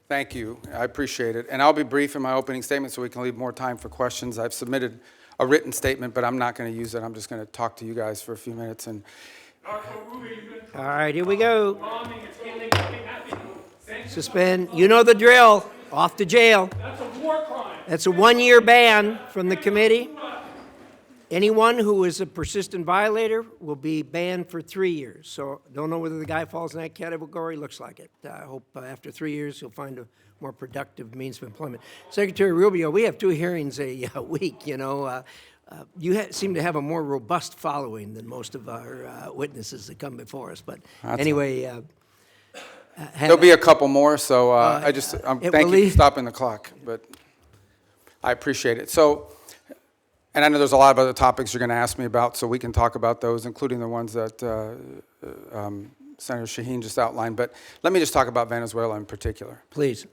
Thank you. I appreciate it. And I'll be brief in my opening statement so we can leave more time for questions. I've submitted a written statement, but I'm not going to use it. I'm just going to talk to you guys for a few minutes. And All right, here we go. Suspend. You know the drill. Off to jail. That's a war crime. That's a 1-year ban from the committee. Anyone who is a persistent violator will be banned for 3 years. So don't know whether the guy falls in that category. Looks like it. I hope after 3 years he'll find a more productive means of employment. Secretary Rubio, we have 2 hearings a week. You seem to have a more robust following than most of our witnesses that come before us. But anyway, there'll be a couple more, so thank you for stopping the clock, but I appreciate it. So, and I know there's a lot of other topics you're going to ask me about, so we can talk about those, including the ones that Senator Shaheen just outlined. But let me just talk about Venezuela in particular. Please.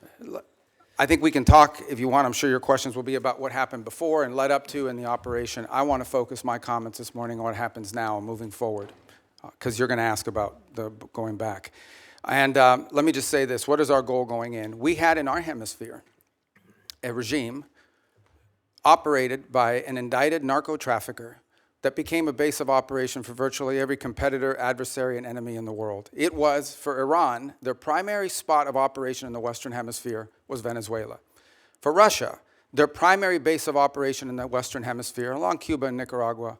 I think we can talk, if you want. I'm sure your questions will be about what happened before and led up to in the operation. I want to focus my comments this morning on what happens now moving forward, because you're going to ask about the going back. And let me just say this. What is our goal going in? We had in our hemisphere a regime operated by an indicted narco-trafficker that became a base of operation for virtually every competitor, adversary, and enemy in the world. It was, for Iran, their primary spot of operation in the Western Hemisphere was Venezuela. For Russia, their primary base of operation in the Western Hemisphere, along Cuba and Nicaragua,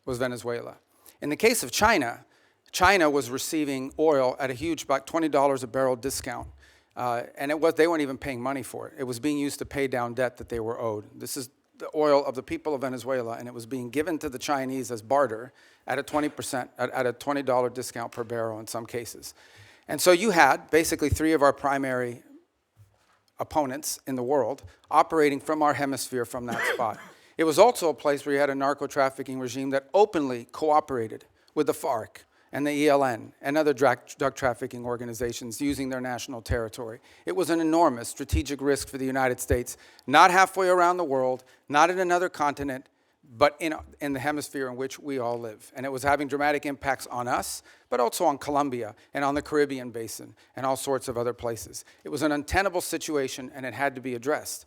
was Venezuela. In the case of China, China was receiving oil at a huge, about $20 a barrel discount. And they weren't even paying money for it. It was being used to pay down debt that they were owed. This is the oil of the people of Venezuela, and it was being given to the Chinese as barter at a 20%, at a $20 discount per barrel in some cases. And so you had basically 3 of our primary opponents in the world operating from our hemisphere from that spot. It was also a place where you had a narco-trafficking regime that openly cooperated with the FARC and the ELN and other drug trafficking organizations using their national territory. It was an enormous strategic risk for the United States, not halfway around the world, not in another continent, but in the hemisphere in which we all live. And it was having dramatic impacts on us, but also on Colombia and on the Caribbean basin and all sorts of other places. It was an untenable situation, and it had to be addressed.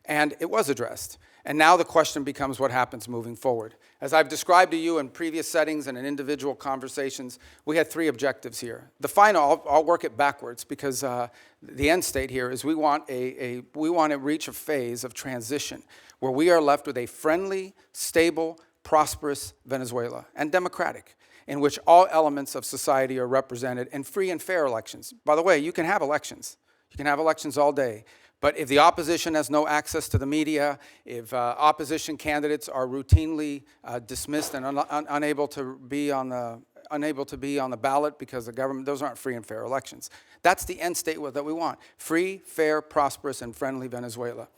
And it was addressed. And now the question becomes what happens moving forward. As I've described to you in previous settings and in individual conversations, we had 3 objectives here. The final, I'll work it backwards, because the end state here is we want to reach a phase of transition where we are left with a friendly, stable, prosperous Venezuela, and democratic, in which all elements of society are represented, and free and fair elections. By the way, you can have elections. You can have elections all day. But if the opposition has no access to the media, if opposition candidates are routinely dismissed and unable to be on the ballot because the government, those aren't free and fair elections. That's the end state that we want: free, fair, prosperous, and friendly Venezuela.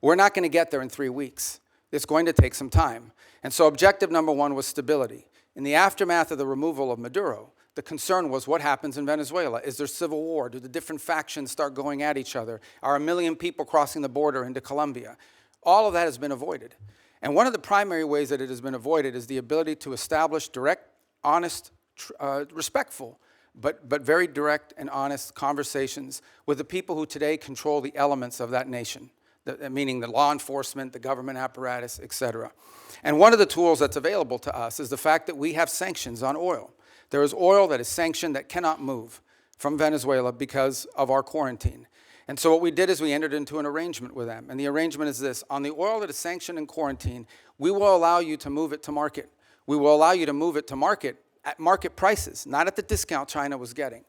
We're not going to get there in 3 weeks. It's going to take some time. And so objective number 1 was stability. In the aftermath of the removal of Maduro, the concern was what happens in Venezuela. Is there civil war? Do the different factions start going at each other? Are 1 million people crossing the border into Colombia? All of that has been avoided. And one of the primary ways that it has been avoided is the ability to establish direct, honest, respectful, but very direct and honest conversations with the people who today control the elements of that nation, meaning the law enforcement, the government apparatus, et cetera. And one of the tools that's available to us is the fact that we have sanctions on oil. There is oil that is sanctioned that cannot move from Venezuela because of our quarantine. And so what we did is we entered into an arrangement with them. And the arrangement is this: on the oil that is sanctioned and quarantined, we will allow you to move it to market. We will allow you to move it to market at market prices, not at the discount China was getting.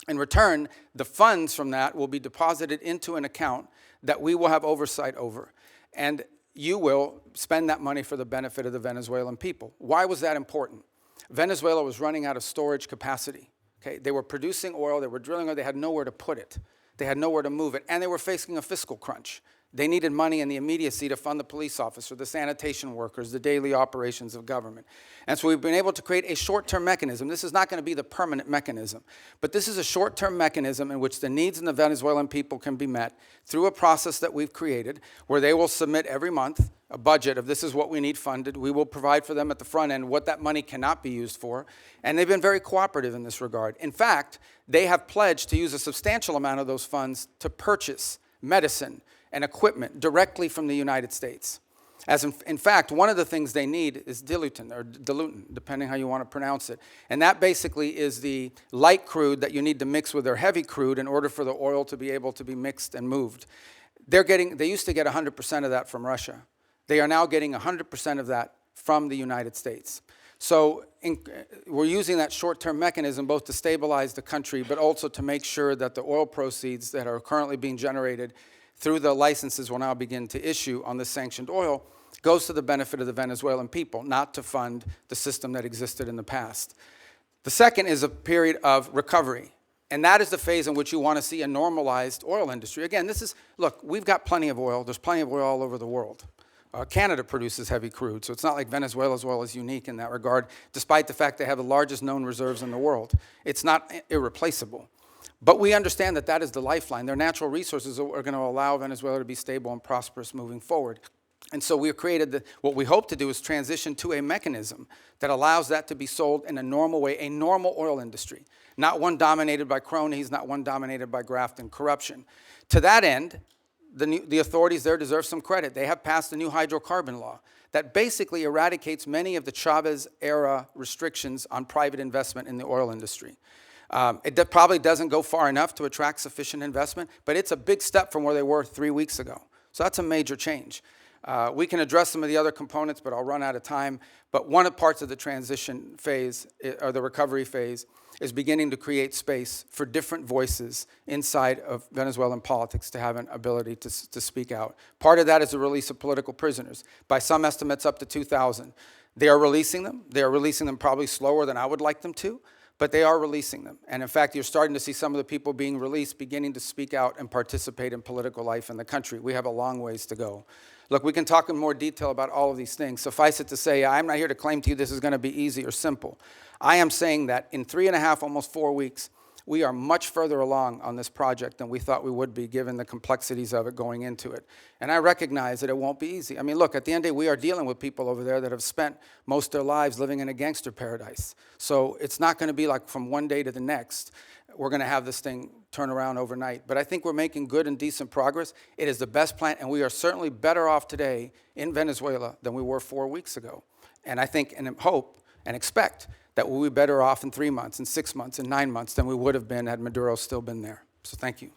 In return, the funds from that will be deposited into an account that we will have oversight over. And you will spend that money for the benefit of the Venezuelan people. Why was that important? Venezuela was running out of storage capacity. Okay? They were producing oil, they were drilling oil, they had nowhere to put it. They had nowhere to move it, and they were facing a fiscal crunch. They needed money in the immediacy to fund the police officer, the sanitation workers, the daily operations of government. And so we've been able to create a short-term mechanism. This is not going to be the permanent mechanism, but this is a short-term mechanism in which the needs of the Venezuelan people can be met through a process that we've created, where they will submit every month a budget of this is what we need funded. We will provide for them at the front end what that money cannot be used for. And they've been very cooperative in this regard. In fact, they have pledged to use a substantial amount of those funds to purchase medicine and equipment directly from the United States. As in fact, one of the things they need is dilutin, depending how you want to pronounce it. And that basically is the light crude that you need to mix with their heavy crude in order for the oil to be able to be mixed and moved. They used to get 100% of that from Russia. They are now getting 100% of that from the United States. So we're using that short-term mechanism both to stabilize the country, but also to make sure that the oil proceeds that are currently being generated through the licenses we'll now begin to issue on this sanctioned oil goes to the benefit of the Venezuelan people, not to fund the system that existed in the past. The second is a period of recovery. And that is the phase in which you want to see a normalized oil industry. Again, look, we've got plenty of oil. There's plenty of oil all over the world. Canada produces heavy crude, so it's not like Venezuela's oil is unique in that regard, despite the fact they have the largest known reserves in the world. It's not irreplaceable. But we understand that that is the lifeline. Their natural resources are going to allow Venezuela to be stable and prosperous moving forward. And so we have created what we hope to do is transition to a mechanism that allows that to be sold in a normal way, a normal oil industry, not one dominated by cronies, not one dominated by graft and corruption. To that end, the authorities there deserve some credit. They have passed a new hydrocarbon law that basically eradicates many of the Chavez-era restrictions on private investment in the oil industry. It probably doesn't go far enough to attract sufficient investment, but it's a big step from where they were 3 weeks ago. So that's a major change. We can address some of the other components, but I'll run out of time. But one of the parts of the transition phase, or the recovery phase, is beginning to create space for different voices inside of Venezuelan politics to have an ability to speak out. Part of that is the release of political prisoners. By some estimates, up to 2,000. They are releasing them. They are releasing them probably slower than I would like them to, but they are releasing them. And in fact, you're starting to see some of the people being released beginning to speak out and participate in political life in the country. We have a long ways to go. Look, we can talk in more detail about all of these things. Suffice it to say, I'm not here to claim to you this is going to be easy or simple. I am saying that in 3.5, almost 4 weeks, we are much further along on this project than we thought we would be, given the complexities of it going into it. And I recognize that it won't be easy. I mean, look, at the end of the day, we are dealing with people over there that have spent most of their lives living in a gangster paradise. So it's not going to be like from one day to the next, we're going to have this thing turn around overnight. But I think we're making good and decent progress. It is the best plan, and we are certainly better off today in Venezuela than we were 4 weeks ago. And I think and hope and expect that we'll be better off in 3 months, in 6 months, in 9 months than we would have been had Maduro still been there. So thank you.